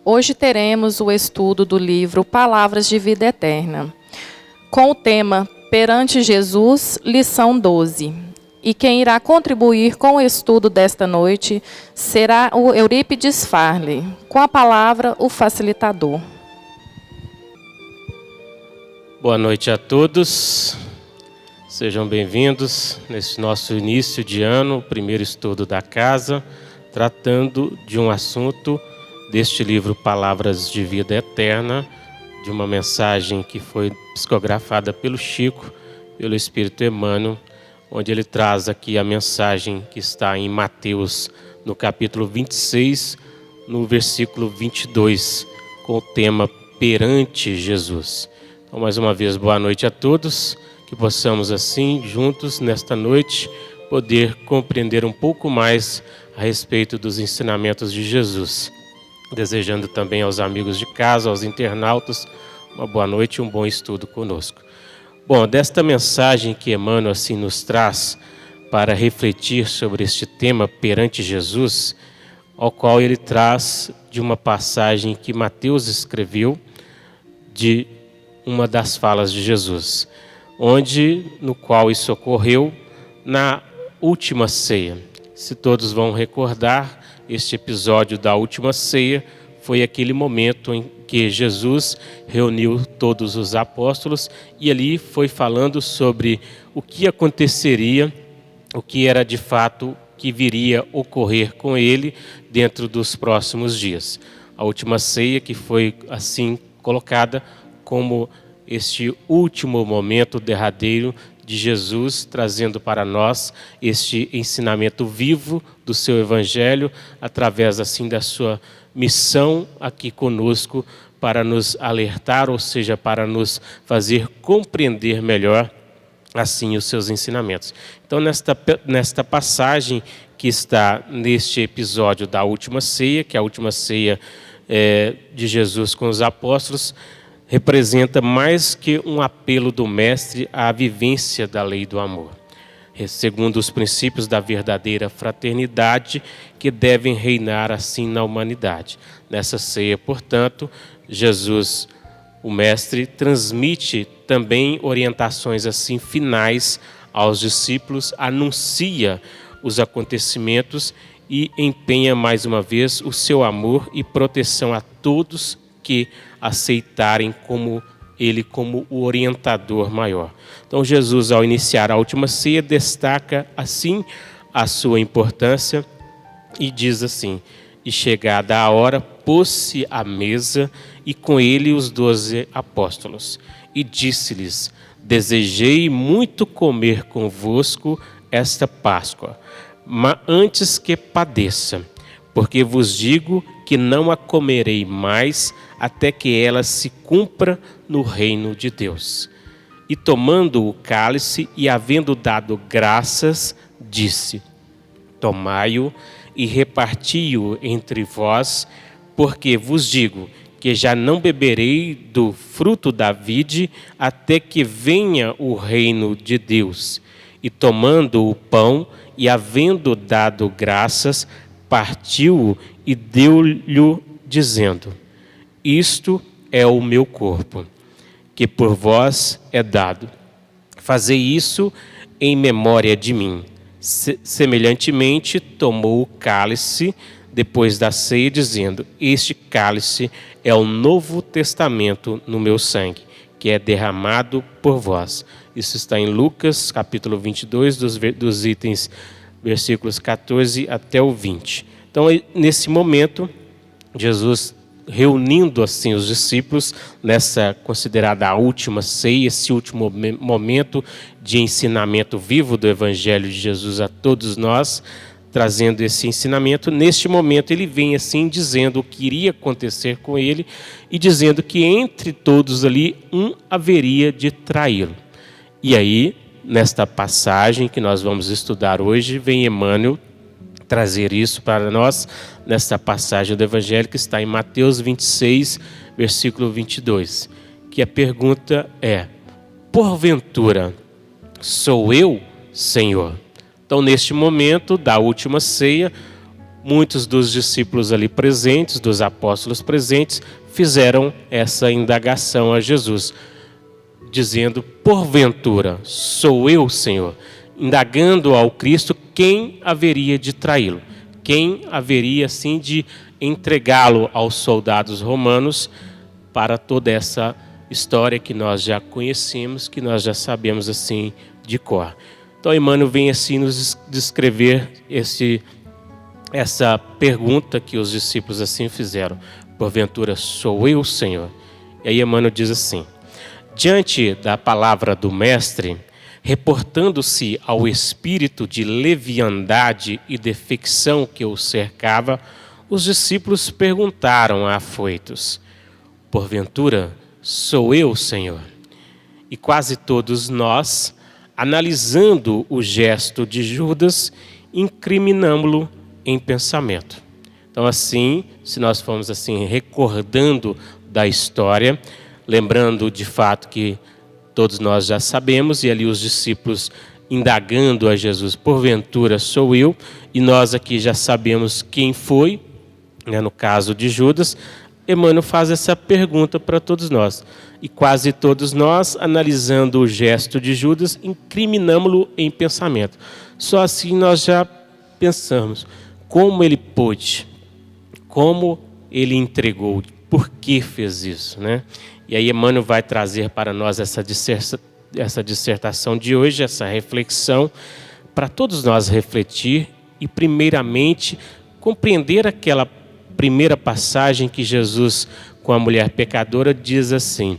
Hoje teremos o estudo do livro Palavras de Vida Eterna, com o tema Perante Jesus, lição 12. E quem irá contribuir com o estudo desta noite será o Eurípides Farley, com a palavra o facilitador. Boa noite a todos, sejam bem-vindos nesse nosso início de ano, o primeiro estudo da casa, tratando de um assunto deste livro Palavras de Vida Eterna, de uma mensagem que foi psicografada pelo Chico, pelo Espírito Emmanuel, onde ele traz aqui a mensagem que está em Mateus, no capítulo 26, no versículo 22, com o tema Perante Jesus. Então, mais uma vez, boa noite a todos, que possamos assim, juntos, nesta noite, poder compreender um pouco mais a respeito dos ensinamentos de Jesus. Desejando também aos amigos de casa, aos internautas, uma boa noite e um bom estudo conosco. Bom, desta mensagem que Emmanuel assim nos traz para refletir sobre este tema perante Jesus, ao qual ele traz de uma passagem que Mateus escreveu de uma das falas de Jesus, no qual isso ocorreu na última ceia. Se todos vão recordar, este episódio da última ceia foi aquele momento em que Jesus reuniu todos os apóstolos e ali foi falando sobre o que aconteceria, o que era de fato que viria ocorrer com ele dentro dos próximos dias. A última ceia que foi assim colocada como este último momento derradeiro de Jesus, trazendo para nós este ensinamento vivo do seu Evangelho, através assim da sua missão aqui conosco, para nos alertar, ou seja, para nos fazer compreender melhor assim os seus ensinamentos. Então, nesta passagem que está neste episódio da última ceia, que é a última ceia de Jesus com os apóstolos, representa mais que um apelo do Mestre à vivência da lei do amor, segundo os princípios da verdadeira fraternidade que devem reinar assim na humanidade. Nessa ceia, portanto, Jesus, o Mestre, transmite também orientações assim finais aos discípulos, anuncia os acontecimentos e empenha mais uma vez o seu amor e proteção a todos que aceitarem ele como o orientador maior. Então Jesus, ao iniciar a última ceia, destaca assim a sua importância e diz assim: e chegada a hora, pôs-se à mesa e com ele os 12 apóstolos. E disse-lhes: desejei muito comer convosco esta Páscoa, mas antes que padeça, porque vos digo que não a comerei mais até que ela se cumpra no reino de Deus. E tomando o cálice e havendo dado graças, disse: tomai-o e reparti-o entre vós, porque vos digo que já não beberei do fruto da vide até que venha o reino de Deus. E tomando o pão e havendo dado graças, partiu-o e deu-lhe, dizendo: isto é o meu corpo, que por vós é dado. Fazei isso em memória de mim. Semelhantemente, tomou o cálice depois da ceia, dizendo: este cálice é o novo testamento no meu sangue, que é derramado por vós. Isso está em Lucas, capítulo 22, dos itens, versículos 14 até o 20. Então, nesse momento, Jesus, reunindo assim os discípulos nessa considerada a última ceia, esse último momento de ensinamento vivo do Evangelho de Jesus a todos nós, trazendo esse ensinamento. Neste momento ele vem assim dizendo o que iria acontecer com ele e dizendo que entre todos ali um haveria de traí-lo. E aí, nesta passagem que nós vamos estudar hoje, vem Emmanuel trazer isso para nós, nesta passagem do Evangelho que está em Mateus 26, versículo 22, que a pergunta é: porventura, sou eu, Senhor? Então, neste momento da última ceia, muitos dos discípulos ali presentes, dos apóstolos presentes, fizeram essa indagação a Jesus, dizendo: porventura, sou eu, Senhor? Indagando ao Cristo quem haveria de traí-lo, quem haveria assim de entregá-lo aos soldados romanos, para toda essa história que nós já conhecemos, que nós já sabemos assim de cor. Então Emmanuel vem assim nos descrever essa pergunta que os discípulos assim fizeram: porventura sou eu, Senhor? E aí Emmanuel diz assim: diante da palavra do mestre, reportando-se ao espírito de leviandade e defecção que o cercava, os discípulos perguntaram afoitos: porventura sou eu, Senhor? E quase todos nós, analisando o gesto de Judas, incriminamo-lo em pensamento. Então assim, se nós formos assim recordando da história, lembrando de fato que todos nós já sabemos, e ali os discípulos indagando a Jesus: porventura sou eu? E nós aqui já sabemos quem foi, né, no caso de Judas. Emmanuel faz essa pergunta para todos nós. E quase todos nós, analisando o gesto de Judas, incriminamo-lo em pensamento. Só assim nós já pensamos: como ele pôde? Como ele entregou? Por que fez isso, né? E aí Emmanuel vai trazer para nós essa dissertação de hoje, essa reflexão, para todos nós refletir e, primeiramente, compreender aquela primeira passagem que Jesus, com a mulher pecadora, diz assim: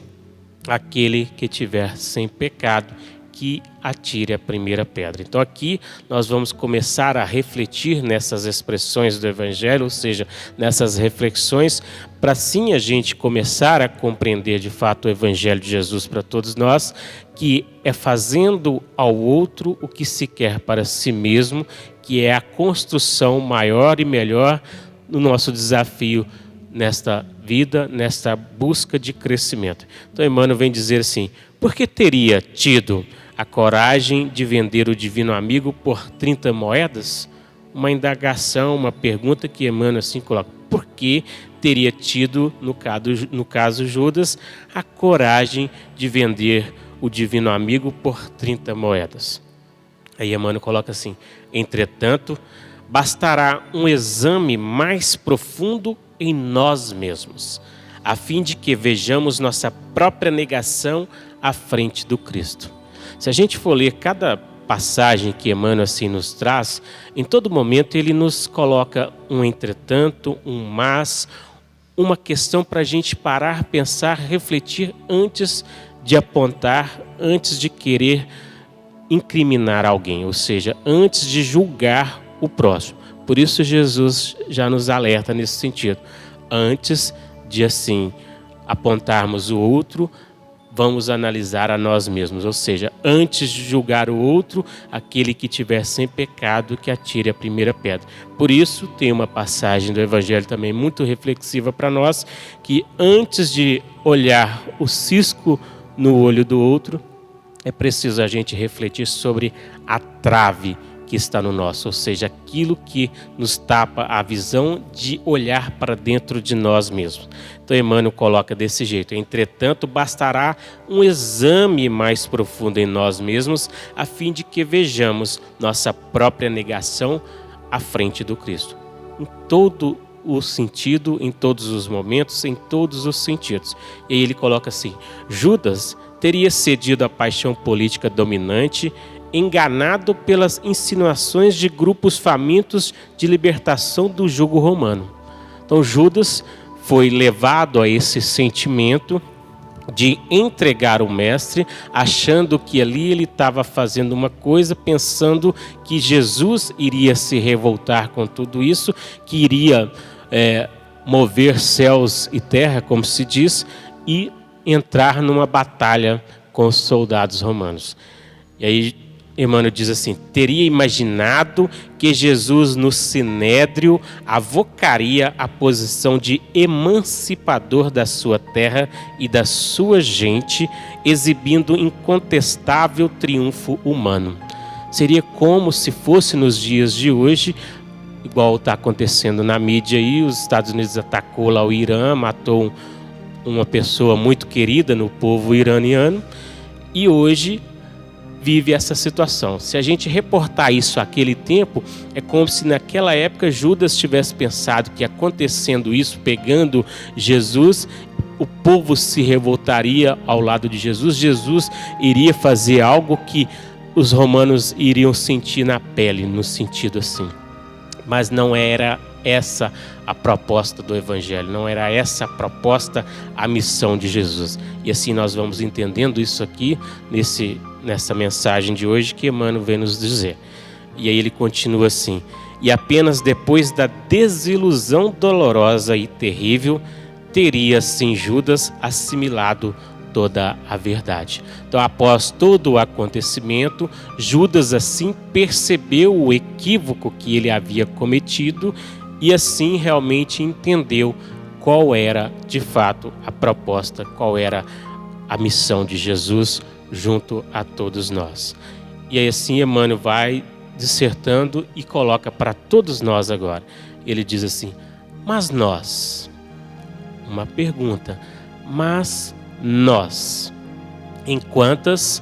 aquele que tiver sem pecado, que atire a primeira pedra. Então aqui nós vamos começar a refletir nessas expressões do Evangelho, ou seja, nessas reflexões, para sim a gente começar a compreender de fato o Evangelho de Jesus para todos nós, que é fazendo ao outro o que se quer para si mesmo, que é a construção maior e melhor no nosso desafio nesta vida, nesta busca de crescimento. Então Emmanuel vem dizer assim: por que teria tido a coragem de vender o divino amigo por 30 moedas? Uma indagação, uma pergunta que Emmanuel assim coloca: por que teria tido, no caso Judas, a coragem de vender o divino amigo por 30 moedas? Aí Emmanuel coloca assim: entretanto, bastará um exame mais profundo em nós mesmos, a fim de que vejamos nossa própria negação à frente do Cristo. Se a gente for ler cada passagem que Emmanuel assim nos traz, em todo momento ele nos coloca um entretanto, um mas, uma questão para a gente parar, pensar, refletir antes de apontar, antes de querer incriminar alguém, ou seja, antes de julgar o próximo. Por isso Jesus já nos alerta nesse sentido. Antes de assim apontarmos o outro, vamos analisar a nós mesmos, ou seja, antes de julgar o outro, aquele que tiver sem pecado, que atire a primeira pedra. Por isso tem uma passagem do Evangelho também muito reflexiva para nós, que antes de olhar o cisco no olho do outro, é preciso a gente refletir sobre a trave que está no nosso, ou seja, aquilo que nos tapa a visão de olhar para dentro de nós mesmos. Então Emmanuel coloca desse jeito: entretanto, bastará um exame mais profundo em nós mesmos, a fim de que vejamos nossa própria negação à frente do Cristo. Em todo o sentido, em todos os momentos, em todos os sentidos. E aí ele coloca assim: Judas teria cedido à paixão política dominante, enganado pelas insinuações de grupos famintos de libertação do jugo romano. Então Judas foi levado a esse sentimento de entregar o mestre, achando que ali ele estava fazendo uma coisa, pensando que Jesus iria se revoltar com tudo isso, que iria mover céus e terra, como se diz, e entrar numa batalha com os soldados romanos. E aí Emmanuel diz assim: teria imaginado que Jesus no Sinédrio avocaria a posição de emancipador da sua terra e da sua gente, exibindo incontestável triunfo humano. Seria como se fosse nos dias de hoje, igual está acontecendo na mídia aí. Os Estados Unidos atacou lá o Irã, matou uma pessoa muito querida no povo iraniano, e hoje vive essa situação. Se a gente reportar isso àquele tempo, é como se naquela época Judas tivesse pensado que, acontecendo isso, pegando Jesus, o povo se revoltaria ao lado de Jesus. Jesus iria fazer algo que os romanos iriam sentir na pele, no sentido assim. Mas não era essa a proposta do Evangelho, não era essa a proposta, a missão de Jesus. E assim nós vamos entendendo isso aqui nessa mensagem de hoje que Emmanuel vem nos dizer. E aí ele continua assim: e apenas depois da desilusão dolorosa e terrível, teria sim Judas assimilado toda a verdade. Então, após todo o acontecimento, Judas assim percebeu o equívoco que ele havia cometido e assim realmente entendeu qual era de fato a proposta, qual era a missão de Jesus junto a todos nós. E aí assim Emmanuel vai dissertando e coloca para todos nós agora. Ele diz assim: mas nós, uma pergunta, mas nós, em quantas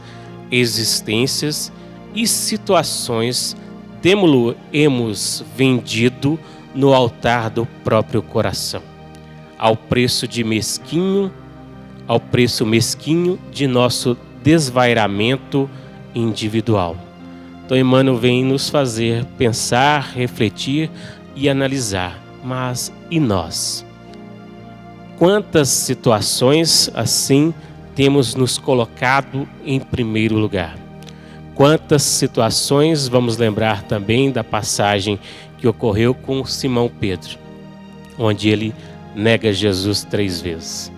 existências e situações temo-lo-emos vendido no altar do próprio coração, ao preço mesquinho de nosso desvairamento individual. Então Emmanuel vem nos fazer pensar, refletir e analisar. Mas e nós? Quantas situações assim temos nos colocado em primeiro lugar? Quantas situações, vamos lembrar também da passagem que ocorreu com Simão Pedro, onde ele nega Jesus 3 vezes.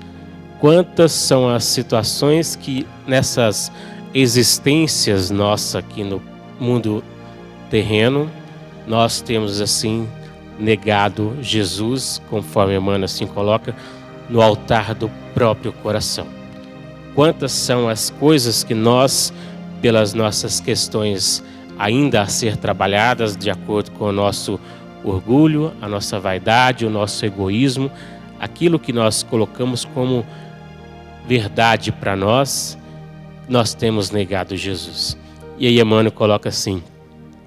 Quantas são as situações que nessas existências nossas aqui no mundo terreno, nós temos assim negado Jesus, conforme Emmanuel assim coloca, no altar do próprio coração. Quantas são as coisas que nós, pelas nossas questões ainda a ser trabalhadas, de acordo com o nosso orgulho, a nossa vaidade, o nosso egoísmo, aquilo que nós colocamos como verdade para nós, nós temos negado Jesus. E aí Emmanuel coloca assim: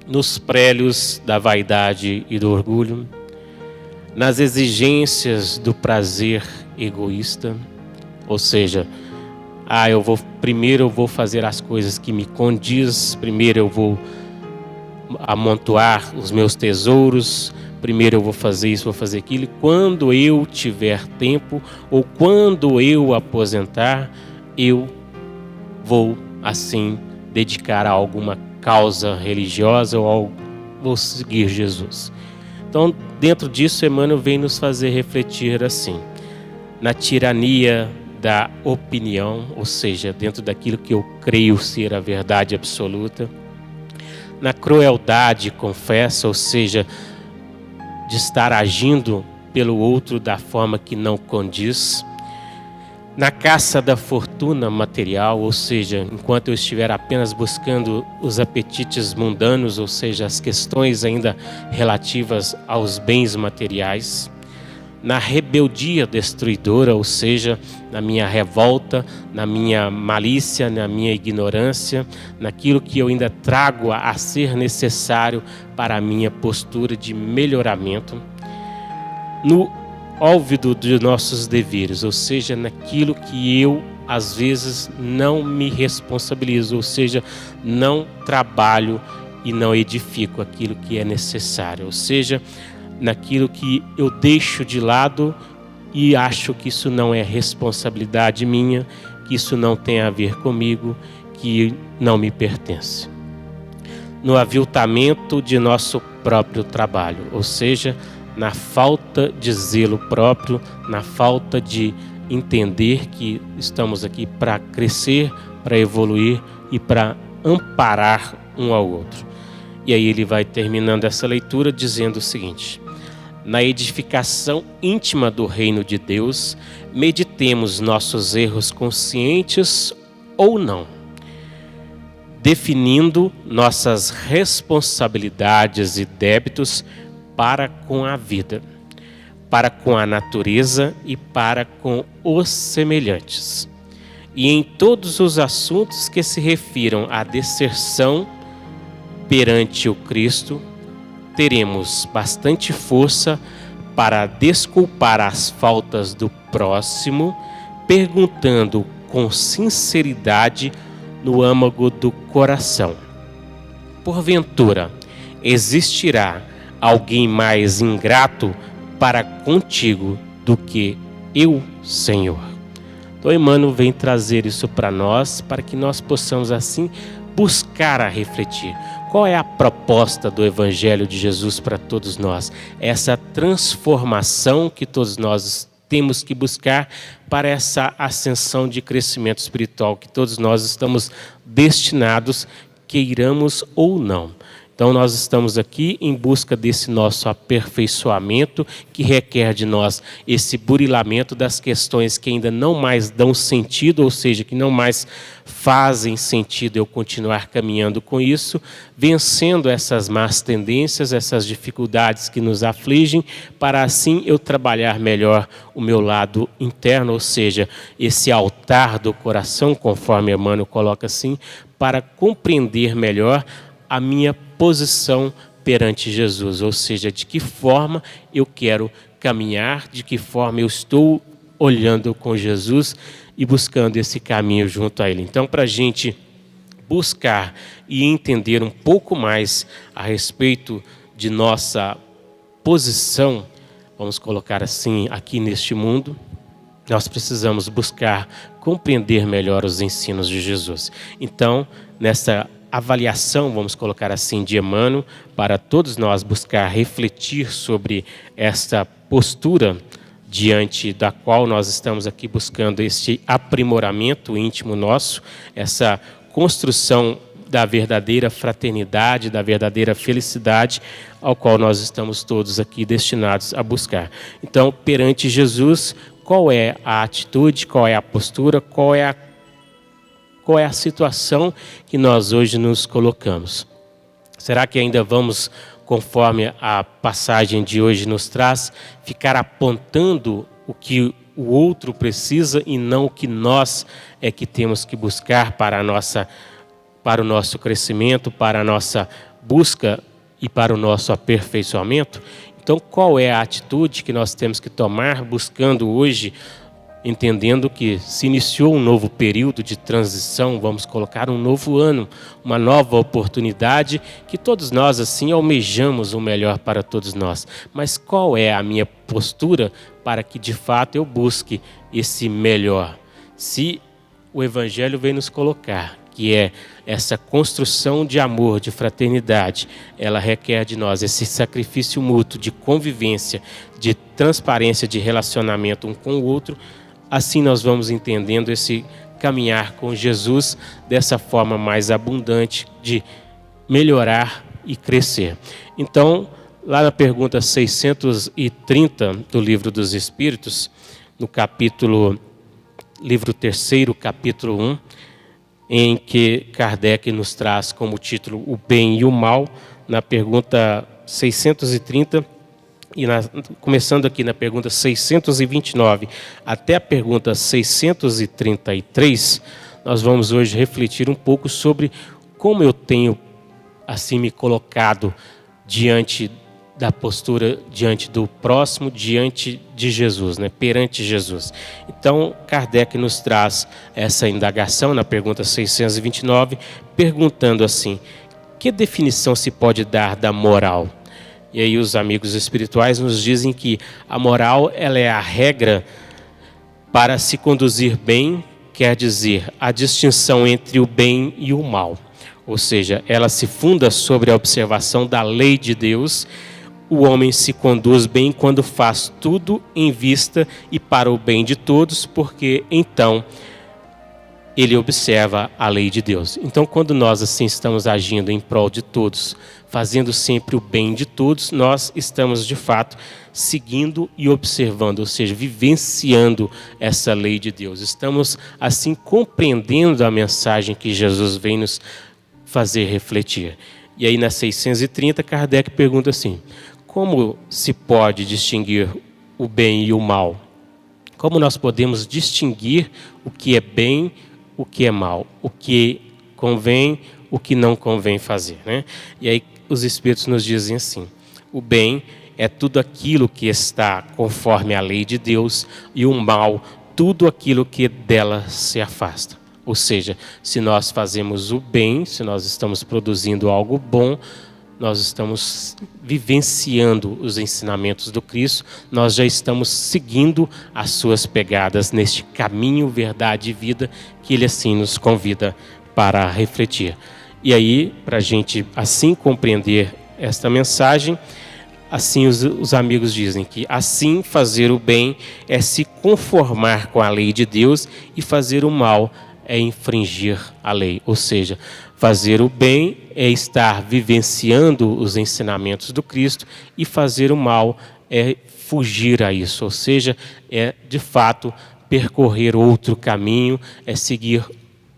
nos prélios da vaidade e do orgulho, nas exigências do prazer egoísta, ou seja, primeiro eu vou fazer as coisas que me condiz, primeiro eu vou amontoar os meus tesouros, primeiro eu vou fazer isso, vou fazer aquilo, e quando eu tiver tempo, ou quando eu aposentar, eu vou assim dedicar a alguma causa religiosa ou vou seguir Jesus. Então, dentro disso, Emmanuel vem nos fazer refletir assim: na tirania da opinião, ou seja, dentro daquilo que eu creio ser a verdade absoluta, na crueldade confessa, ou seja, de estar agindo pelo outro da forma que não condiz, na caça da fortuna material, ou seja, enquanto eu estiver apenas buscando os apetites mundanos, ou seja, as questões ainda relativas aos bens materiais, na rebeldia destruidora, ou seja, na minha revolta, na minha malícia, na minha ignorância, naquilo que eu ainda trago a ser necessário para a minha postura de melhoramento, no óbvio de nossos deveres, ou seja, naquilo que eu às vezes não me responsabilizo, ou seja, não trabalho e não edifico aquilo que é necessário, ou seja, naquilo que eu deixo de lado e acho que isso não é responsabilidade minha, que isso não tem a ver comigo, que não me pertence. No aviltamento de nosso próprio trabalho, ou seja, na falta de zelo próprio, na falta de entender que estamos aqui para crescer, para evoluir e para amparar um ao outro. E aí ele vai terminando essa leitura dizendo o seguinte: na edificação íntima do reino de Deus, meditemos nossos erros conscientes ou não, definindo nossas responsabilidades e débitos para com a vida, para com a natureza e para com os semelhantes. E em todos os assuntos que se refiram à deserção perante o Cristo, teremos bastante força para desculpar as faltas do próximo, perguntando com sinceridade no âmago do coração: porventura, existirá alguém mais ingrato para contigo do que eu, Senhor? Então, Emmanuel vem trazer isso para nós, para que nós possamos assim buscar a refletir. Qual é a proposta do Evangelho de Jesus para todos nós? Essa transformação que todos nós temos que buscar para essa ascensão de crescimento espiritual que todos nós estamos destinados, queiramos ou não. Então nós estamos aqui em busca desse nosso aperfeiçoamento que requer de nós esse burilamento das questões que ainda não mais dão sentido, ou seja, que não mais fazem sentido eu continuar caminhando com isso, vencendo essas más tendências, essas dificuldades que nos afligem, para assim eu trabalhar melhor o meu lado interno, ou seja, esse altar do coração, conforme Emmanuel coloca assim, para compreender melhor a minha posição perante Jesus, ou seja, de que forma eu quero caminhar, de que forma eu estou olhando com Jesus e buscando esse caminho junto a Ele. Então, para a gente buscar e entender um pouco mais a respeito de nossa posição, vamos colocar assim, aqui neste mundo, nós precisamos buscar compreender melhor os ensinos de Jesus. Então, nessa avaliação, vamos colocar assim, de Emmanuel, para todos nós buscar refletir sobre esta postura diante da qual nós estamos aqui buscando este aprimoramento íntimo nosso, essa construção da verdadeira fraternidade, da verdadeira felicidade, ao qual nós estamos todos aqui destinados a buscar. Então, perante Jesus, qual é a atitude, qual é a postura, qual é a situação que nós hoje nos colocamos? Será que ainda vamos, conforme a passagem de hoje nos traz, ficar apontando o que o outro precisa e não o que nós é que temos que buscar para o nosso crescimento, para a nossa busca e para o nosso aperfeiçoamento? Então, qual é a atitude que nós temos que tomar buscando hoje, entendendo que se iniciou um novo período de transição, vamos colocar um novo ano, uma nova oportunidade, que todos nós assim almejamos o melhor para todos nós. Mas qual é a minha postura para que de fato eu busque esse melhor? Se o Evangelho vem nos colocar que é essa construção de amor, de fraternidade, ela requer de nós esse sacrifício mútuo de convivência, de transparência, de relacionamento um com o outro. Assim nós vamos entendendo esse caminhar com Jesus dessa forma mais abundante de melhorar e crescer. Então, lá na pergunta 630 do Livro dos Espíritos, no livro 3º, capítulo 1, em que Kardec nos traz como título o bem e o mal, na pergunta 630, e começando aqui na pergunta 629 até a pergunta 633, nós vamos hoje refletir um pouco sobre como eu tenho assim me colocado diante da postura, diante do próximo, diante de Jesus, perante Jesus. Então, Kardec nos traz essa indagação na pergunta 629, perguntando assim: que definição se pode dar da moral? E aí os amigos espirituais nos dizem que a moral ela é a regra para se conduzir bem, quer dizer, a distinção entre o bem e o mal. Ou seja, ela se funda sobre a observação da lei de Deus. O homem se conduz bem quando faz tudo em vista e para o bem de todos, porque então ele observa a lei de Deus. Então, quando nós assim estamos agindo em prol de todos, fazendo sempre o bem de todos, nós estamos de fato seguindo e observando, ou seja, vivenciando essa lei de Deus. Estamos assim compreendendo a mensagem que Jesus vem nos fazer refletir. E aí na 630, Kardec pergunta assim: como se pode distinguir o bem e o mal? Como nós podemos distinguir o que é bem, o que é mal, o que convém, o que não convém fazer, né? E aí os Espíritos nos dizem assim: o bem é tudo aquilo que está conforme a lei de Deus, e o mal, tudo aquilo que dela se afasta. Ou seja, se nós fazemos o bem, se nós estamos produzindo algo bom, nós estamos vivenciando os ensinamentos do Cristo, nós já estamos seguindo as suas pegadas neste caminho, verdade e vida que Ele assim nos convida para refletir. E aí, para a gente assim compreender esta mensagem, assim os amigos dizem que assim fazer o bem é se conformar com a lei de Deus e fazer o mal é infringir a lei. Ou seja, fazer o bem é estar vivenciando os ensinamentos do Cristo e fazer o mal é fugir a isso. Ou seja, é de fato percorrer outro caminho, é seguir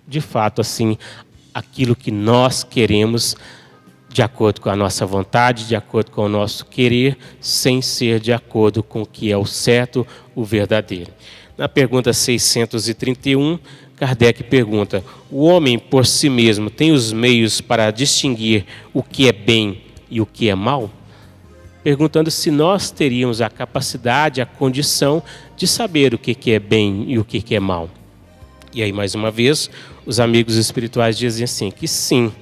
de fato assim aquilo que nós queremos, de acordo com a nossa vontade, de acordo com o nosso querer, sem ser de acordo com o que é o certo, o verdadeiro. Na pergunta 631, Kardec pergunta: o homem por si mesmo tem os meios para distinguir o que é bem e o que é mal? Perguntando se nós teríamos a capacidade, a condição de saber o que é bem e o que é mal. E aí, mais uma vez, os amigos espirituais dizem assim, que sim,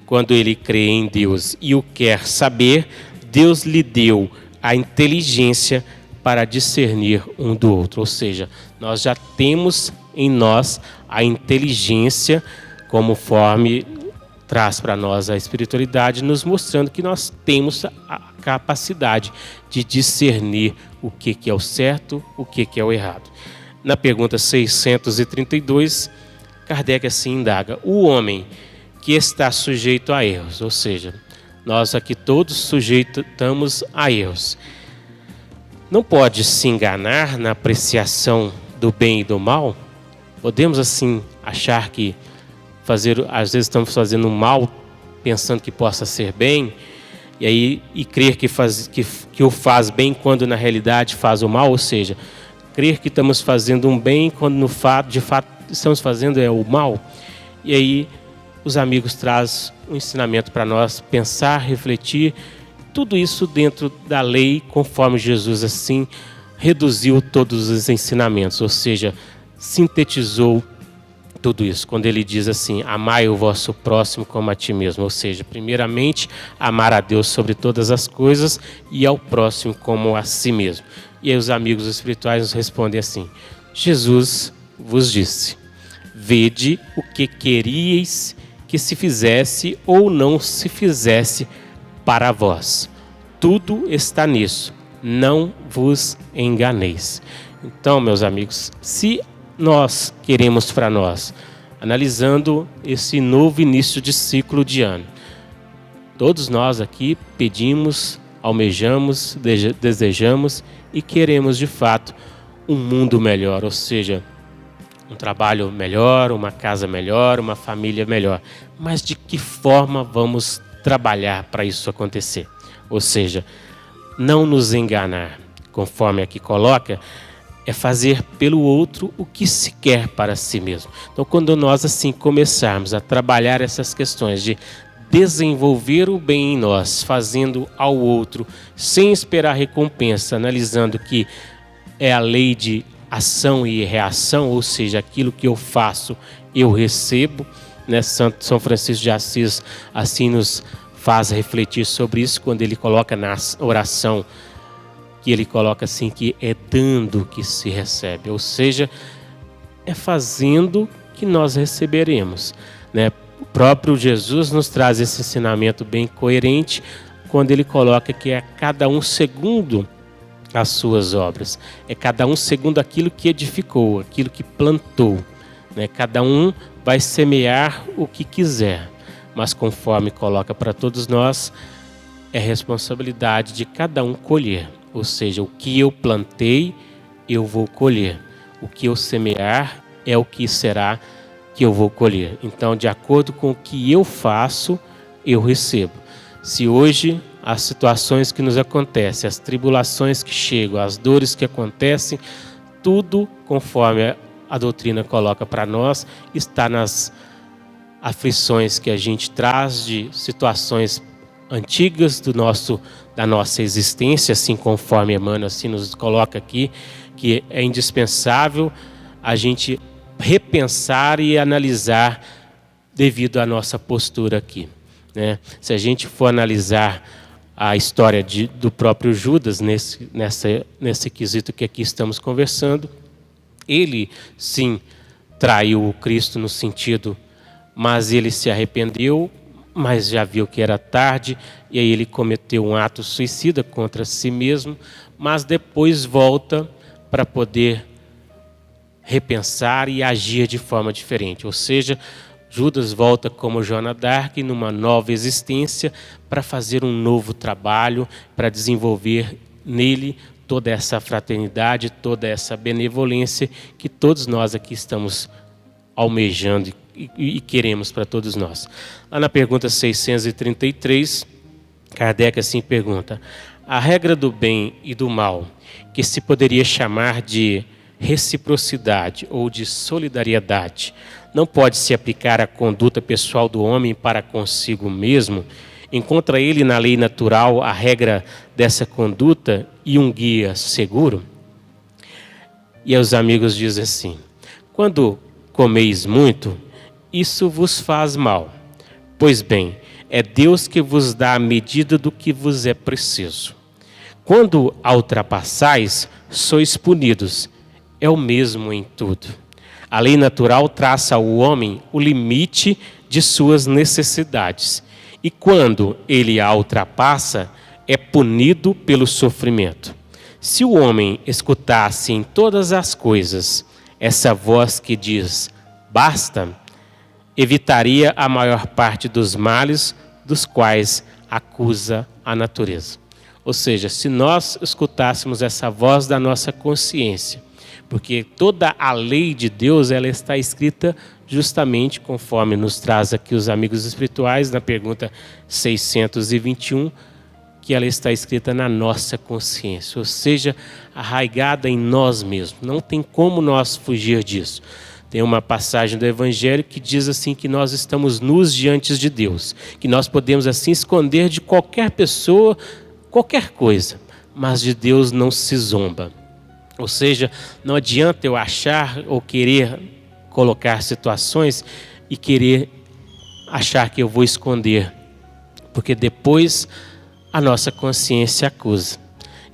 quando ele crê em Deus e o quer saber, Deus lhe deu a inteligência para discernir um do outro. Ou seja, nós já temos em nós a inteligência, conforme traz para nós a espiritualidade, nos mostrando que nós temos a capacidade de discernir o que é o certo, o que é o errado. Na pergunta 632, Kardec assim indaga: o homem que está sujeito a erros, ou seja, nós aqui todos sujeitamos a erros, não pode se enganar na apreciação do bem e do mal? Podemos assim achar que às vezes estamos fazendo mal pensando que possa ser bem, e crer que o faz bem quando na realidade faz o mal, ou seja, crer que estamos fazendo um bem quando de fato estamos fazendo o mal. E aí os amigos trazem um ensinamento para nós pensar, refletir, tudo isso dentro da lei, conforme Jesus assim reduziu todos os ensinamentos, ou seja, sintetizou tudo isso, quando ele diz assim: amai o vosso próximo como a ti mesmo, ou seja, primeiramente amar a Deus sobre todas as coisas e ao próximo como a si mesmo. E aí os amigos espirituais nos respondem assim: Jesus vos disse, vede o que queríeis que se fizesse ou não se fizesse para vós. Tudo está nisso, não vos enganeis. Então, meus amigos, se nós queremos para nós, analisando esse novo início de ciclo de ano, todos nós aqui pedimos, almejamos, desejamos e queremos de fato um mundo melhor, ou seja, um trabalho melhor, uma casa melhor, uma família melhor. Mas de que forma vamos trabalhar para isso acontecer? Ou seja, não nos enganar, conforme aqui coloca, é fazer pelo outro o que se quer para si mesmo. Então, quando nós assim começarmos a trabalhar essas questões de desenvolver o bem em nós, fazendo ao outro, sem esperar recompensa, analisando que é a lei de ação e reação, ou seja, aquilo que eu faço, eu recebo, né? São Francisco de Assis assim nos faz refletir sobre isso, quando ele coloca na oração, que ele coloca assim, que é dando que se recebe, ou seja, é fazendo que nós receberemos, né? O próprio Jesus nos traz esse ensinamento bem coerente, quando ele coloca que é cada um segundo as suas obras, é cada um segundo aquilo que edificou, aquilo que plantou, né? Cada um vai semear o que quiser, mas conforme coloca para todos nós, é responsabilidade de cada um colher. Ou seja, o que eu plantei, eu vou colher. O que eu semear é o que será que eu vou colher. Então, de acordo com o que eu faço, eu recebo. Se hoje as situações que nos acontecem, as tribulações que chegam, as dores que acontecem, tudo conforme a doutrina coloca para nós, está nas aflições que a gente traz de situações antigas da nossa existência, assim conforme Emmanuel assim nos coloca aqui, que é indispensável a gente repensar e analisar devido à nossa postura aqui, né? Se a gente for analisar a história do próprio Judas nesse quesito que aqui estamos conversando, ele sim traiu o Cristo no sentido, mas ele se arrependeu, mas já viu que era tarde, e aí ele cometeu um ato suicida contra si mesmo, mas depois volta para poder repensar e agir de forma diferente. Ou seja, Judas volta como Joana d'Arc numa nova existência para fazer um novo trabalho, para desenvolver nele toda essa fraternidade, toda essa benevolência que todos nós aqui estamos almejando e queremos para todos nós. Lá na pergunta 633, Kardec assim pergunta: a regra do bem e do mal, que se poderia chamar de reciprocidade ou de solidariedade, não pode se aplicar à conduta pessoal do homem para consigo mesmo? Encontra ele na lei natural a regra dessa conduta e um guia seguro? E os amigos dizem assim: quando comeis muito, isso vos faz mal. Pois bem, é Deus que vos dá a medida do que vos é preciso. Quando a ultrapassais, sois punidos. É o mesmo em tudo. A lei natural traça ao homem o limite de suas necessidades. E quando ele a ultrapassa, é punido pelo sofrimento. Se o homem escutasse em todas as coisas essa voz que diz, basta, evitaria a maior parte dos males dos quais acusa a natureza. Ou seja, se nós escutássemos essa voz da nossa consciência, porque toda a lei de Deus ela está escrita justamente conforme nos traz aqui os amigos espirituais, na pergunta 621, que ela está escrita na nossa consciência, ou seja, arraigada em nós mesmos. Não tem como nós fugir disso. Tem uma passagem do Evangelho que diz assim que nós estamos nus diante de Deus, que nós podemos assim esconder de qualquer pessoa, qualquer coisa, mas de Deus não se zomba. Ou seja, não adianta eu achar ou querer colocar situações e querer achar que eu vou esconder, porque depois a nossa consciência acusa.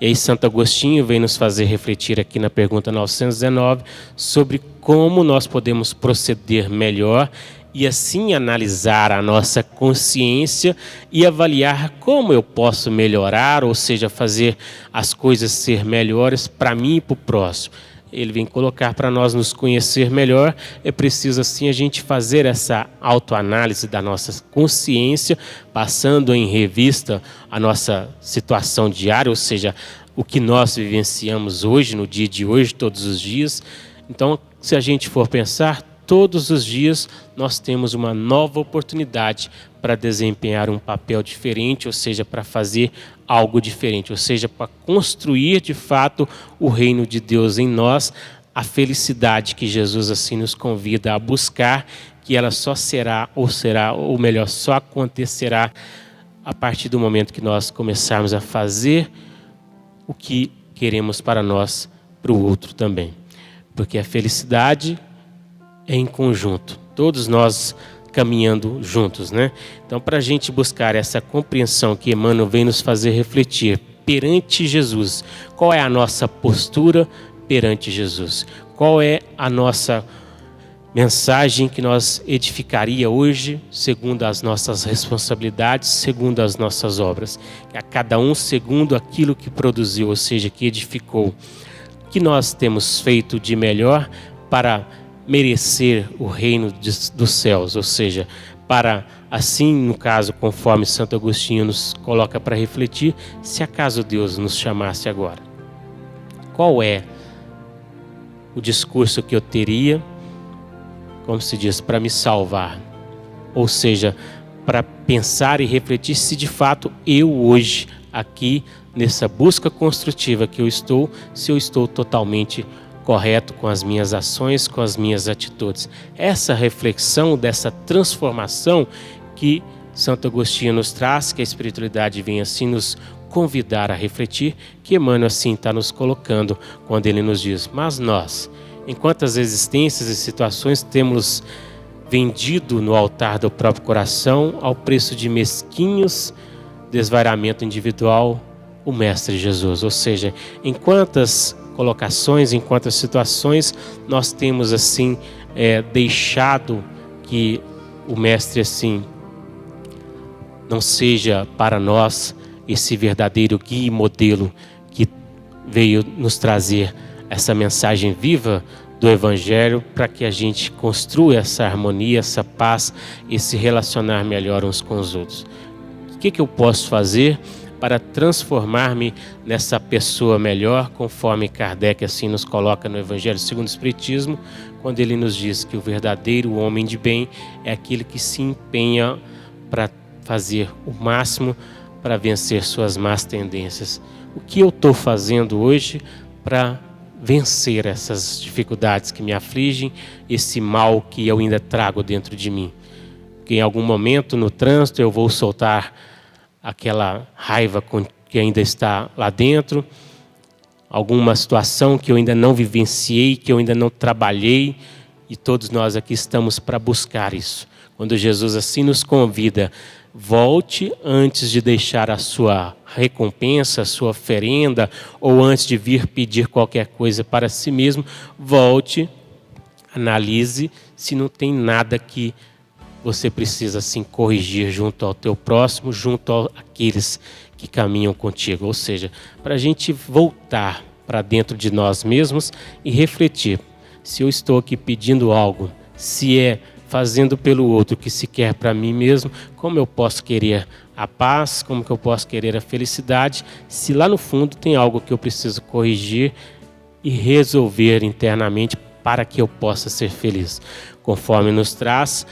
E aí Santo Agostinho vem nos fazer refletir aqui na pergunta 919 sobre como nós podemos proceder melhor e assim analisar a nossa consciência e avaliar como eu posso melhorar, ou seja, fazer as coisas ser melhores para mim e para o próximo. Ele vem colocar para nós nos conhecer melhor, é preciso assim a gente fazer essa autoanálise da nossa consciência, passando em revista a nossa situação diária, ou seja, o que nós vivenciamos hoje, no dia de hoje, todos os dias. Então, se a gente for pensar, todos os dias nós temos uma nova oportunidade para desempenhar um papel diferente, ou seja, para fazer algo diferente, ou seja, para construir de fato o reino de Deus em nós, a felicidade que Jesus assim nos convida a buscar, que ela só ou melhor, só acontecerá a partir do momento que nós começarmos a fazer o que queremos para nós, para o outro também. Porque a felicidade é em conjunto, todos nós caminhando juntos, né? Então, para a gente buscar essa compreensão que Emmanuel vem nos fazer refletir perante Jesus, qual é a nossa postura perante Jesus? Qual é a nossa mensagem que nós edificaria hoje, segundo as nossas responsabilidades, segundo as nossas obras? A cada um segundo aquilo que produziu, ou seja, que edificou. O que nós temos feito de melhor para merecer o reino dos céus, ou seja, para assim, no caso, conforme Santo Agostinho nos coloca para refletir, se acaso Deus nos chamasse agora, qual é o discurso que eu teria, como se diz, para me salvar, ou seja, para pensar e refletir se de fato eu hoje, aqui, nessa busca construtiva que eu estou, se eu estou totalmente correto com as minhas ações, com as minhas atitudes. Essa reflexão dessa transformação que Santo Agostinho nos traz, que a espiritualidade vem assim nos convidar a refletir, que Emmanuel assim está nos colocando quando ele nos diz: mas nós, em quantas existências e situações temos vendido no altar do próprio coração, ao preço de mesquinhos desvairamento individual, o Mestre Jesus. Ou seja, em quantas colocações, em quantas situações nós temos assim deixado que o Mestre assim não seja para nós esse verdadeiro guia e modelo que veio nos trazer essa mensagem viva do Evangelho, para que a gente construa essa harmonia, essa paz, esse relacionar melhor uns com os outros. O que eu posso fazer para transformar-me nessa pessoa melhor, conforme Kardec assim nos coloca no Evangelho segundo o Espiritismo, quando ele nos diz que o verdadeiro homem de bem é aquele que se empenha para fazer o máximo para vencer suas más tendências. O que eu estou fazendo hoje para vencer essas dificuldades que me afligem, esse mal que eu ainda trago dentro de mim? Que em algum momento no trânsito eu vou soltar aquela raiva que ainda está lá dentro, alguma situação que eu ainda não vivenciei, que eu ainda não trabalhei, e todos nós aqui estamos para buscar isso. Quando Jesus assim nos convida: volte antes de deixar a sua recompensa, a sua oferenda, ou antes de vir pedir qualquer coisa para si mesmo, volte, analise se não tem nada que você precisa assim corrigir junto ao teu próximo, junto àqueles que caminham contigo. Ou seja, para a gente voltar para dentro de nós mesmos e refletir: se eu estou aqui pedindo algo, se é fazendo pelo outro que se quer para mim mesmo, como eu posso querer a paz, como que eu posso querer a felicidade, se lá no fundo tem algo que eu preciso corrigir e resolver internamente para que eu possa ser feliz. Conforme nos traz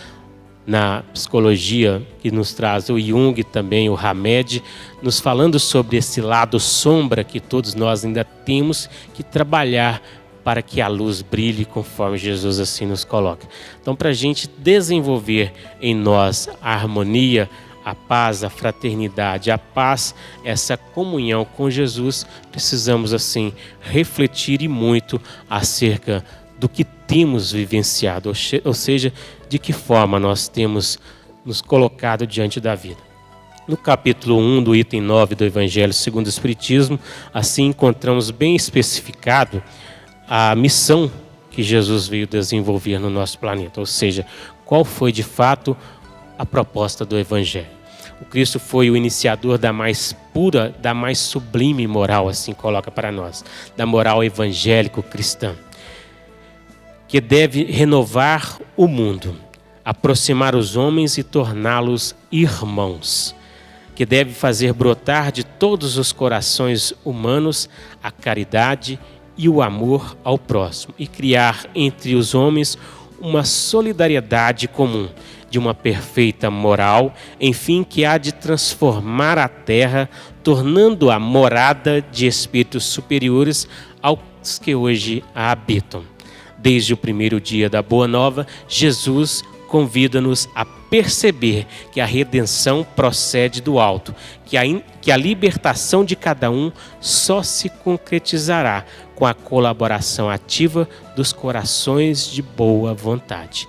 na psicologia, que nos traz o Jung também, o Hamed, nos falando sobre esse lado sombra que todos nós ainda temos que trabalhar para que a luz brilhe, conforme Jesus assim nos coloca. Então, para a gente desenvolver em nós a harmonia, a paz, a fraternidade, a paz, essa comunhão com Jesus, precisamos assim refletir e muito acerca do que temos vivenciado, ou seja, de que forma nós temos nos colocado diante da vida. No capítulo 1 do item 9 do Evangelho segundo o Espiritismo, assim encontramos bem especificado a missão que Jesus veio desenvolver no nosso planeta, ou seja, qual foi de fato a proposta do Evangelho. O Cristo foi o iniciador da mais pura, da mais sublime moral, assim coloca para nós, da moral evangélico-cristã, que deve renovar o mundo, aproximar os homens e torná-los irmãos, que deve fazer brotar de todos os corações humanos a caridade e o amor ao próximo, e criar entre os homens uma solidariedade comum, de uma perfeita moral, enfim, que há de transformar a terra, tornando-a morada de espíritos superiores aos que hoje a habitam. Desde o primeiro dia da Boa Nova, Jesus convida-nos a perceber que a redenção procede do alto, que a libertação de cada um só se concretizará com a colaboração ativa dos corações de boa vontade.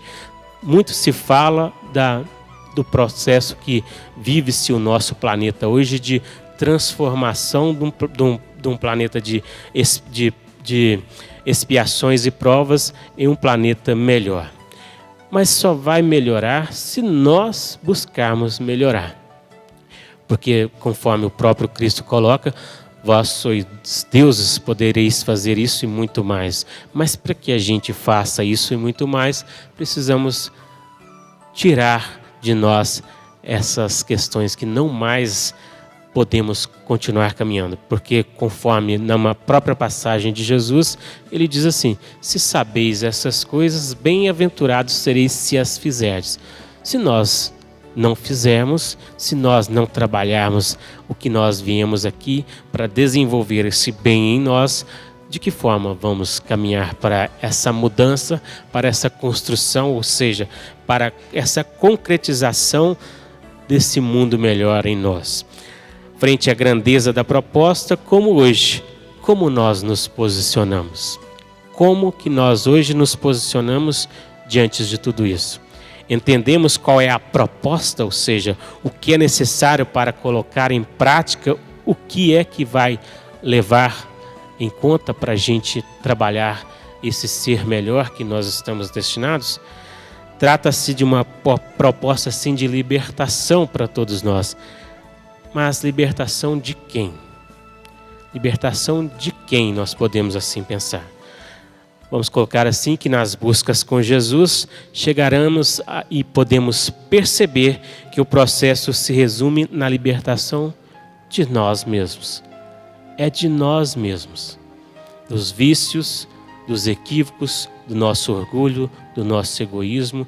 Muito se fala do processo que vive-se o nosso planeta hoje de transformação de um planeta de expiações e provas em um planeta melhor. Mas só vai melhorar se nós buscarmos melhorar. Porque, conforme o próprio Cristo coloca, vós sois deuses, podereis fazer isso e muito mais. Mas para que a gente faça isso e muito mais, precisamos tirar de nós essas questões que não mais podemos continuar caminhando. Porque, conforme numa própria passagem de Jesus, ele diz assim: se sabeis essas coisas, bem-aventurados sereis se as fizerdes. Se nós não fizermos, se nós não trabalharmos o que nós viemos aqui para desenvolver esse bem em nós, de que forma vamos caminhar para essa mudança, para essa construção, ou seja, para essa concretização desse mundo melhor em nós? Frente à grandeza da proposta, como hoje, como nós nos posicionamos? Como que nós hoje nos posicionamos diante de tudo isso? Entendemos qual é a proposta, ou seja, o que é necessário para colocar em prática, o que é que vai levar em conta para a gente trabalhar esse ser melhor que nós estamos destinados? Trata-se de uma proposta assim de libertação para todos nós. Mas libertação de quem? Libertação de quem nós podemos assim pensar? Vamos colocar assim que nas buscas com Jesus chegaremos e podemos perceber que o processo se resume na libertação de nós mesmos. É de nós mesmos, dos vícios, dos equívocos, do nosso orgulho, do nosso egoísmo,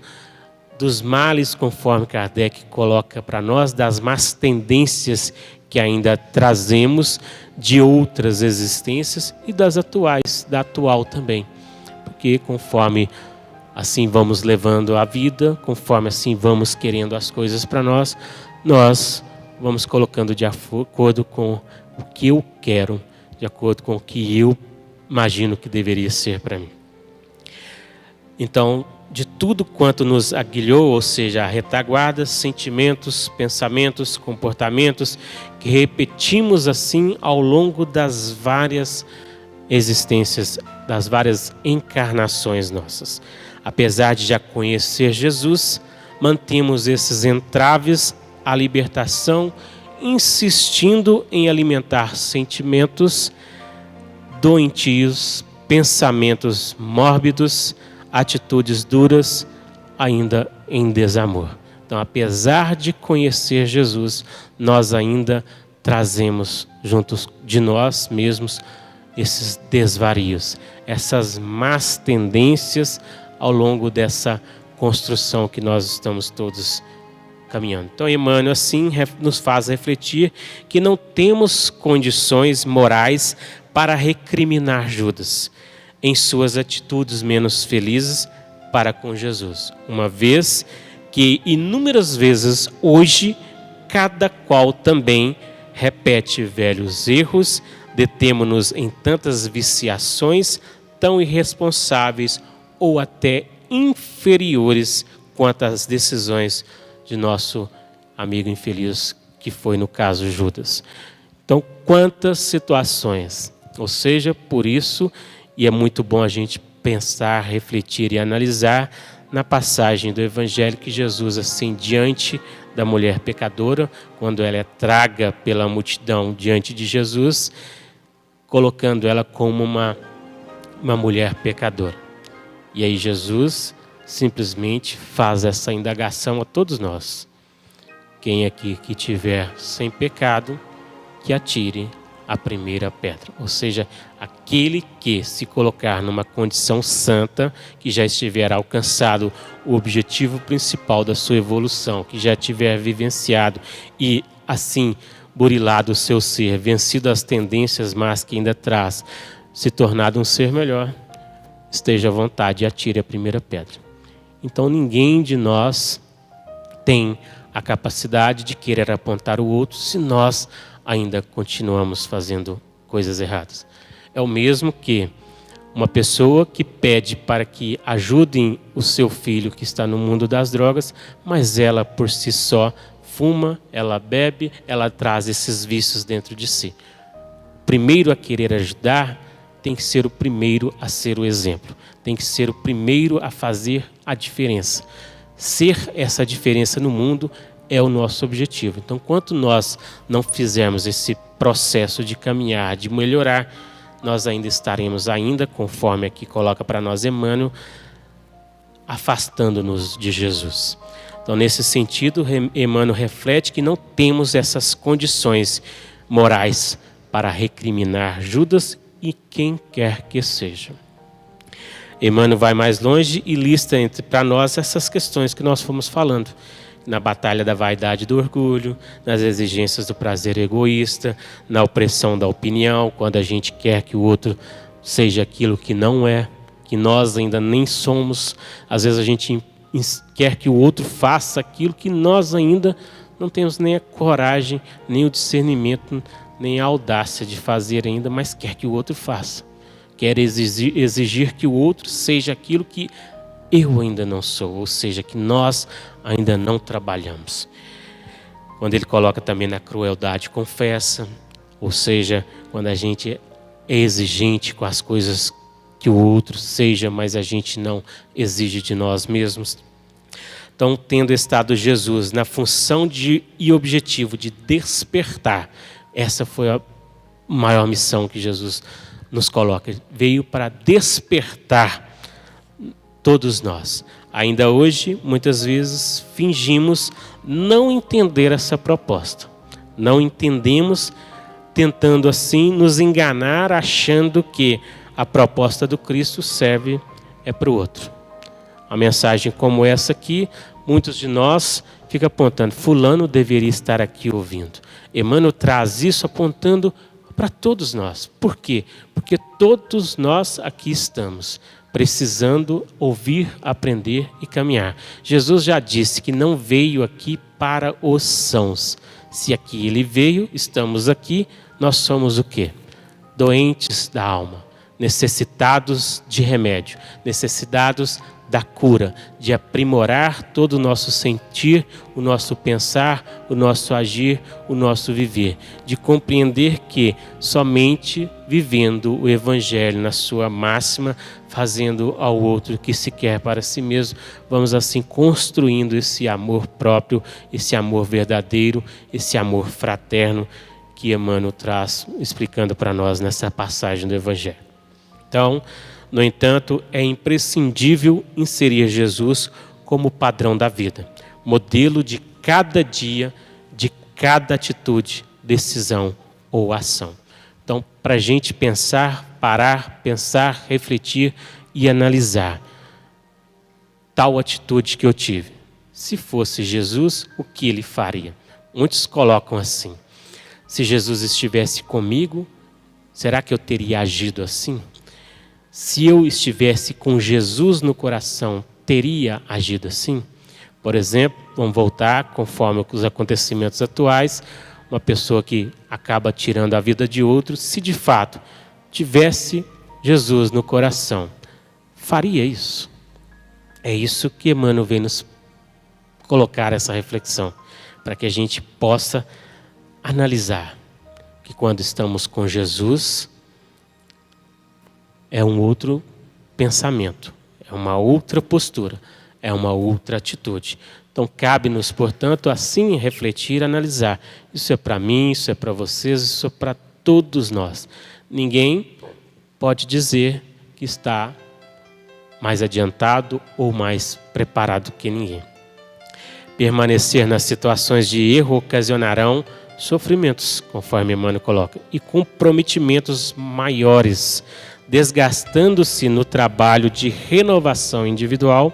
dos males, conforme Kardec coloca para nós, das más tendências que ainda trazemos de outras existências e das atuais, da atual também. Porque conforme assim vamos levando a vida, conforme assim vamos querendo as coisas para nós, nós vamos colocando de acordo com o que eu quero, de acordo com o que eu imagino que deveria ser para mim. Então, de tudo quanto nos aguilhou, ou seja, a retaguarda, sentimentos, pensamentos, comportamentos, que repetimos assim ao longo das várias existências, das várias encarnações nossas. Apesar de já conhecer Jesus, mantemos esses entraves à libertação, insistindo em alimentar sentimentos doentios, pensamentos mórbidos, atitudes duras, ainda em desamor. Então, apesar de conhecer Jesus, nós ainda trazemos juntos de nós mesmos esses desvarios, essas más tendências ao longo dessa construção que nós estamos todos caminhando. Então, Emmanuel assim nos faz refletir que não temos condições morais para recriminar Judas em suas atitudes menos felizes para com Jesus, uma vez que inúmeras vezes hoje cada qual também repete velhos erros, detemo-nos em tantas viciações tão irresponsáveis ou até inferiores quanto às decisões de nosso amigo infeliz, que foi no caso Judas. Então, quantas situações, ou seja, por isso, e é muito bom a gente pensar, refletir e analisar na passagem do Evangelho que Jesus, assim, diante da mulher pecadora, quando ela é traga pela multidão diante de Jesus, colocando ela como uma mulher pecadora. E aí Jesus simplesmente faz essa indagação a todos nós. Quem aqui que tiver sem pecado, que atire a primeira pedra. Ou seja, aquele que se colocar numa condição santa, que já estiver alcançado o objetivo principal da sua evolução, que já tiver vivenciado e assim burilado o seu ser, vencido as tendências más que ainda traz, se tornado um ser melhor, esteja à vontade e atire a primeira pedra. Então ninguém de nós tem a capacidade de querer apontar o outro se nós ainda continuamos fazendo coisas erradas. É o mesmo que uma pessoa que pede para que ajudem o seu filho que está no mundo das drogas, mas ela por si só fuma, ela bebe, ela traz esses vícios dentro de si. Primeiro a querer ajudar, tem que ser o primeiro a ser o exemplo. Tem que ser o primeiro a fazer a diferença. Ser essa diferença no mundo é o nosso objetivo. Então, enquanto nós não fizermos esse processo de caminhar, de melhorar, nós ainda estaremos, conforme aqui coloca para nós Emmanuel, afastando-nos de Jesus. Então, nesse sentido, Emmanuel reflete que não temos essas condições morais para recriminar Judas e quem quer que seja. Emmanuel vai mais longe e lista para nós essas questões que nós fomos falando, na batalha da vaidade e do orgulho, nas exigências do prazer egoísta, na opressão da opinião, quando a gente quer que o outro seja aquilo que não é, que nós ainda nem somos. Às vezes a gente quer que o outro faça aquilo que nós ainda não temos nem a coragem, nem o discernimento, nem a audácia de fazer ainda, mas quer que o outro faça. Quer exigir que o outro seja aquilo que eu ainda não sou, ou seja, que nós ainda não trabalhamos. Quando ele coloca também na crueldade confessa, ou seja, quando a gente é exigente com as coisas que o outro seja, mas a gente não exige de nós mesmos. Então, tendo estado Jesus na função e objetivo de despertar, essa foi a maior missão que Jesus nos coloca. Veio para despertar todos nós. Ainda hoje, muitas vezes, fingimos não entender essa proposta. Não entendemos, tentando assim nos enganar, achando que a proposta do Cristo serve para o outro. A mensagem como essa aqui, muitos de nós ficam apontando, fulano deveria estar aqui ouvindo. Emmanuel traz isso apontando para todos nós. Por quê? Porque todos nós aqui estamos precisando ouvir, aprender e caminhar. Jesus já disse que não veio aqui para os sãos. Se aqui ele veio, estamos aqui, nós somos o quê? Doentes da alma, necessitados de remédio, necessitados da cura, de aprimorar todo o nosso sentir, o nosso pensar, o nosso agir, o nosso viver, de compreender que somente vivendo o Evangelho na sua máxima, fazendo ao outro o que se quer para si mesmo, vamos assim construindo esse amor próprio, esse amor verdadeiro, esse amor fraterno que Emmanuel traz explicando para nós nessa passagem do Evangelho. Então, no entanto, é imprescindível inserir Jesus como padrão da vida, modelo de cada dia, de cada atitude, decisão ou ação. Então, para a gente pensar, parar, pensar, refletir e analisar tal atitude que eu tive. Se fosse Jesus, o que ele faria? Muitos colocam assim, se Jesus estivesse comigo, será que eu teria agido assim? Se eu estivesse com Jesus no coração, teria agido assim? Por exemplo, vamos voltar, conforme os acontecimentos atuais, uma pessoa que acaba tirando a vida de outro, se de fato tivesse Jesus no coração, faria isso? É isso que Emmanuel vem nos colocar essa reflexão, para que a gente possa analisar que quando estamos com Jesus, é um outro pensamento, é uma outra postura, é uma outra atitude. Então, cabe-nos, portanto, assim refletir, analisar. Isso é para mim, isso é para vocês, isso é para todos nós. Ninguém pode dizer que está mais adiantado ou mais preparado que ninguém. Permanecer nas situações de erro ocasionarão sofrimentos, conforme Emmanuel coloca, e comprometimentos maiores, desgastando-se no trabalho de renovação individual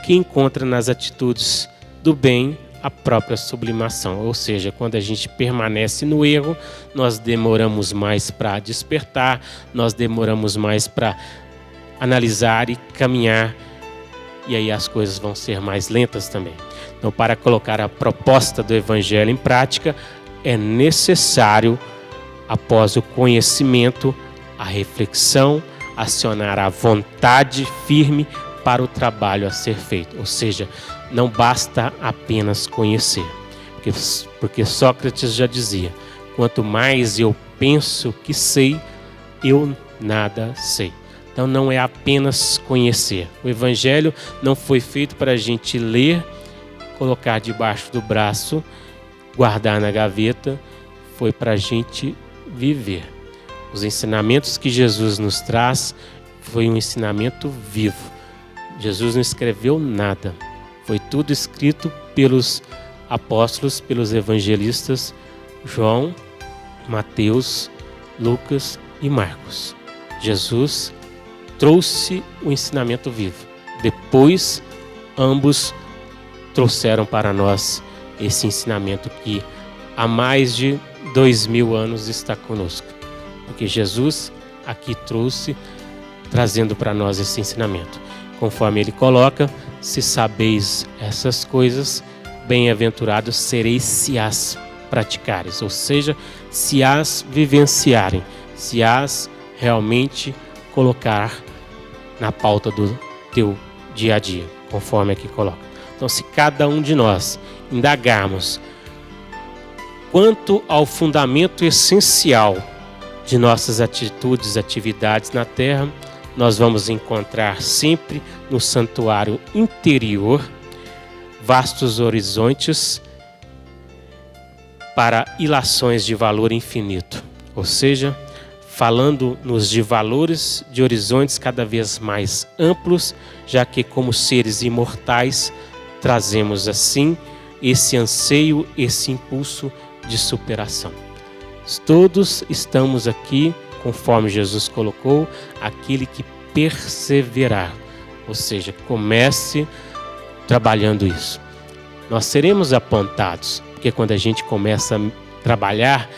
que encontra nas atitudes do bem a própria sublimação. Ou seja, quando a gente permanece no erro, nós demoramos mais para despertar, nós demoramos mais para analisar e caminhar, e aí as coisas vão ser mais lentas também. Então, para colocar a proposta do Evangelho em prática, é necessário, após o conhecimento, a reflexão, acionar a vontade firme para o trabalho a ser feito. Ou seja, não basta apenas conhecer. Porque Sócrates já dizia, quanto mais eu penso que sei, eu nada sei. Então não é apenas conhecer. O Evangelho não foi feito para a gente ler, colocar debaixo do braço, guardar na gaveta, foi para a gente viver. Os ensinamentos que Jesus nos traz foi um ensinamento vivo. Jesus não escreveu nada. Foi tudo escrito pelos apóstolos, pelos evangelistas João, Mateus, Lucas e Marcos. Jesus trouxe o ensinamento vivo. Depois, ambos trouxeram para nós esse ensinamento que há mais de 2000 anos está conosco. Porque Jesus aqui trouxe, trazendo para nós esse ensinamento. Conforme ele coloca, se sabeis essas coisas, bem-aventurados sereis se as praticares. Ou seja, se as vivenciarem, se as realmente colocar na pauta do teu dia a dia, conforme aqui coloca. Então, se cada um de nós indagarmos quanto ao fundamento essencial de nossas atitudes, atividades na terra, nós vamos encontrar sempre no santuário interior vastos horizontes para ilações de valor infinito. Ou seja, falando-nos de valores de horizontes cada vez mais amplos, já que como seres imortais trazemos assim esse anseio, esse impulso de superação. Todos estamos aqui, conforme Jesus colocou, aquele que perseverar, ou seja, comece trabalhando isso. Nós seremos apontados, porque quando a gente começa a trabalhar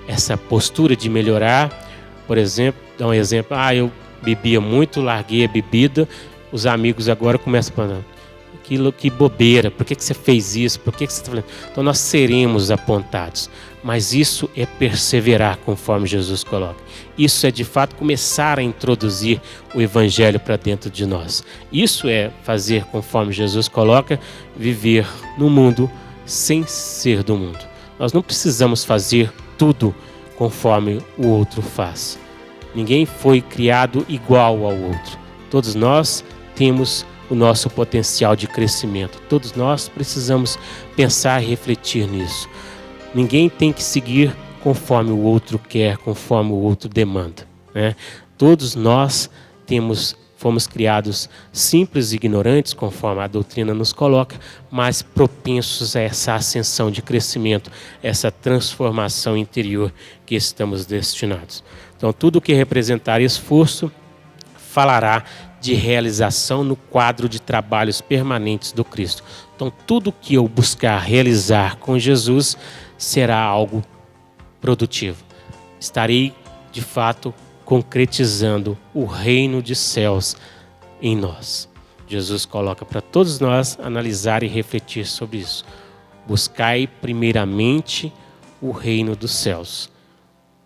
essa postura de melhorar, por exemplo, dá um exemplo, eu bebia muito, larguei a bebida, os amigos agora começam a falar, que bobeira, por que você fez isso, por que você está falando? Então nós seremos apontados, mas isso é perseverar, conforme Jesus coloca. Isso é de fato começar a introduzir o Evangelho para dentro de nós. Isso é fazer, conforme Jesus coloca, viver no mundo sem ser do mundo. Nós não precisamos fazer tudo conforme o outro faz. Ninguém foi criado igual ao outro. Todos nós temos o nosso potencial de crescimento. Todos nós precisamos pensar e refletir nisso. Ninguém tem que seguir conforme o outro quer, conforme o outro demanda, né? Todos nós fomos criados simples e ignorantes, conforme a doutrina nos coloca, mas propensos a essa ascensão de crescimento, essa transformação interior que estamos destinados. Então, tudo que representar esforço falará de realização no quadro de trabalhos permanentes do Cristo. Então, tudo que eu buscar realizar com Jesus será algo produtivo. Estarei, de fato, concretizando o reino de céus em nós. Jesus coloca para todos nós analisar e refletir sobre isso. Buscai primeiramente o reino dos céus.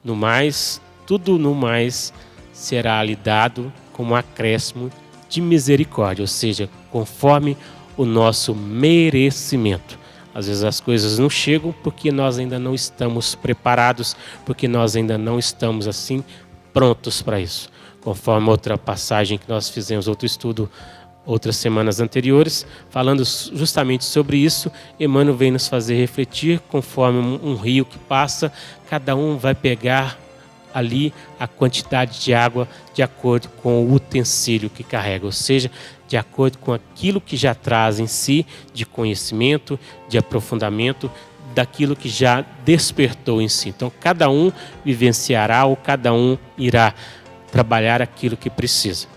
No mais, tudo no mais será lhe dado como acréscimo de misericórdia, ou seja, conforme o nosso merecimento. Às vezes as coisas não chegam porque nós ainda não estamos preparados, porque nós ainda não estamos assim prontos para isso. Conforme outra passagem que nós fizemos, outro estudo, outras semanas anteriores, falando justamente sobre isso, Emmanuel vem nos fazer refletir, conforme um rio que passa, cada um vai pegar ali a quantidade de água de acordo com o utensílio que carrega, ou seja, de acordo com aquilo que já traz em si de conhecimento, de aprofundamento, daquilo que já despertou em si. Então, cada um vivenciará ou cada um irá trabalhar aquilo que precisa.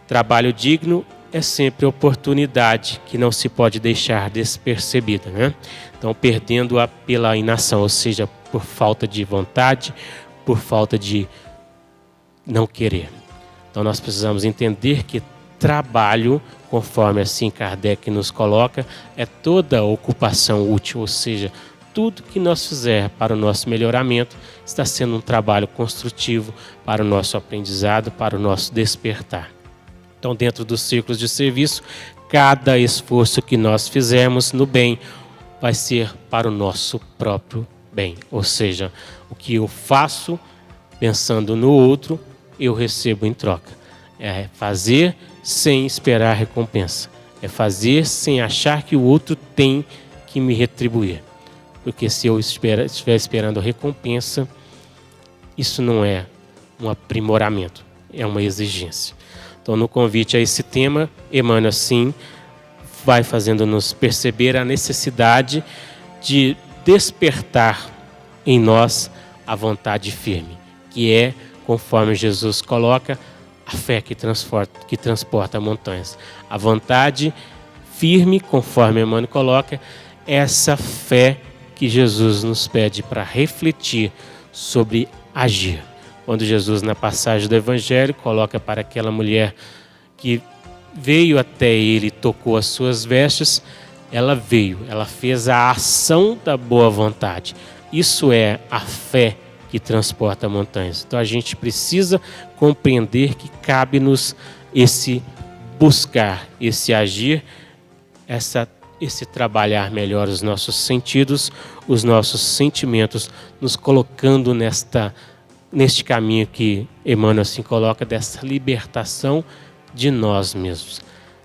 Trabalho digno é sempre oportunidade que não se pode deixar despercebida, né? Então, perdendo-a pela inação, ou seja, por falta de vontade, por falta de não querer. Então nós precisamos entender que trabalho, conforme assim Kardec nos coloca, é toda ocupação útil, ou seja, tudo que nós fizer para o nosso melhoramento está sendo um trabalho construtivo para o nosso aprendizado, para o nosso despertar. Então, dentro dos círculos de serviço, cada esforço que nós fizermos no bem vai ser para o nosso próprio bem, ou seja, o que eu faço pensando no outro, eu recebo em troca. É fazer sem esperar recompensa. É fazer sem achar que o outro tem que me retribuir. Porque se eu estiver esperando recompensa, isso não é um aprimoramento, é uma exigência. Então, no convite a esse tema, Emmanuel, assim, vai fazendo-nos perceber a necessidade de despertar em nós a vontade firme, que é, conforme Jesus coloca, a fé que transporta montanhas. A vontade firme, conforme Emmanuel coloca, essa fé que Jesus nos pede para refletir sobre agir. Quando Jesus, na passagem do Evangelho, coloca para aquela mulher que veio até ele e tocou as suas vestes, ela veio, ela fez a ação da boa vontade. Isso é a fé que transporta montanhas. Então a gente precisa compreender que cabe-nos esse buscar, esse agir, esse trabalhar melhor os nossos sentidos, os nossos sentimentos, nos colocando neste caminho que Emmanuel assim coloca, dessa libertação de nós mesmos.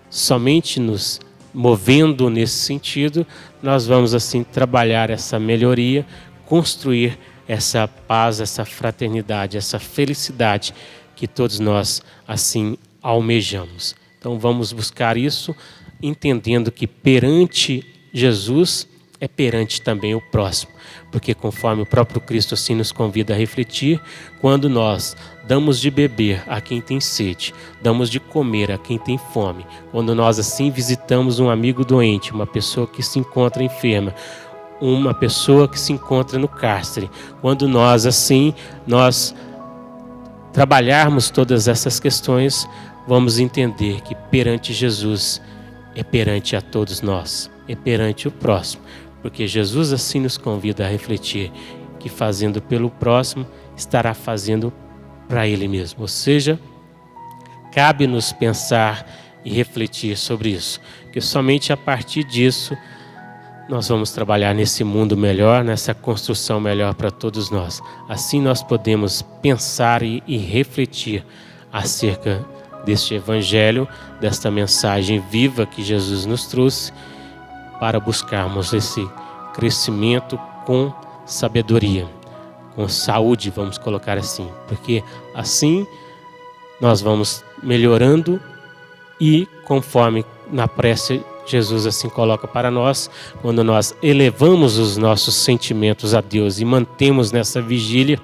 Somente nos movendo nesse sentido, nós vamos assim trabalhar essa melhoria, construir essa paz, essa fraternidade, essa felicidade que todos nós assim almejamos. Então vamos buscar isso, entendendo que perante Jesus é perante também o próximo, porque conforme o próprio Cristo assim nos convida a refletir, quando nós damos de beber a quem tem sede, damos de comer a quem tem fome, quando nós assim visitamos um amigo doente, uma pessoa que se encontra enferma, uma pessoa que se encontra no cárcere, quando nós assim, nós trabalharmos todas essas questões, vamos entender que perante Jesus é perante a todos nós, é perante o próximo, porque Jesus assim nos convida a refletir que fazendo pelo próximo, estará fazendo para Ele mesmo. Ou seja, cabe-nos pensar e refletir sobre isso, que somente a partir disso nós vamos trabalhar nesse mundo melhor, nessa construção melhor para todos nós. Assim nós podemos pensar e refletir acerca deste Evangelho, desta mensagem viva que Jesus nos trouxe, para buscarmos esse crescimento com sabedoria, com saúde, vamos colocar assim, porque assim nós vamos melhorando e conforme na prece Jesus assim coloca para nós, quando nós elevamos os nossos sentimentos a Deus e mantemos nessa vigília,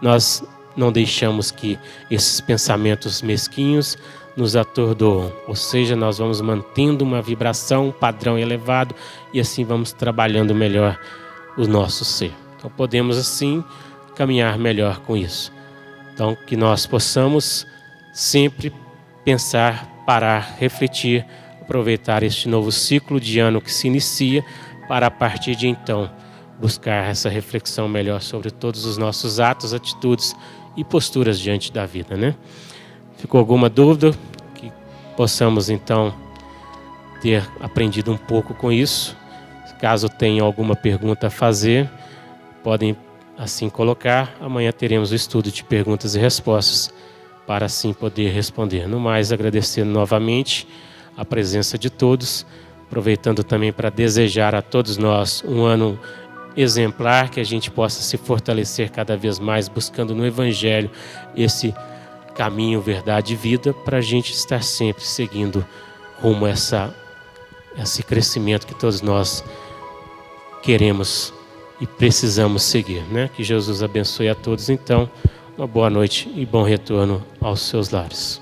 nós não deixamos que esses pensamentos mesquinhos nos atordoam, ou seja, nós vamos mantendo uma vibração, um padrão elevado e assim vamos trabalhando melhor o nosso ser. Então podemos assim caminhar melhor com isso. Então que nós possamos sempre pensar, parar, refletir, aproveitar este novo ciclo de ano que se inicia para a partir de então buscar essa reflexão melhor sobre todos os nossos atos, atitudes e posturas diante da vida, né? Ficou alguma dúvida? Que possamos então ter aprendido um pouco com isso. Caso tenham alguma pergunta a fazer, podem assim colocar. Amanhã teremos o estudo de perguntas e respostas para assim poder responder. No mais, agradecendo novamente a presença de todos, aproveitando também para desejar a todos nós um ano exemplar, que a gente possa se fortalecer cada vez mais, buscando no Evangelho esse caminho, verdade e vida, para a gente estar sempre seguindo rumo a esse crescimento que todos nós queremos e precisamos seguir, né? Que Jesus abençoe a todos, então, uma boa noite e bom retorno aos seus lares.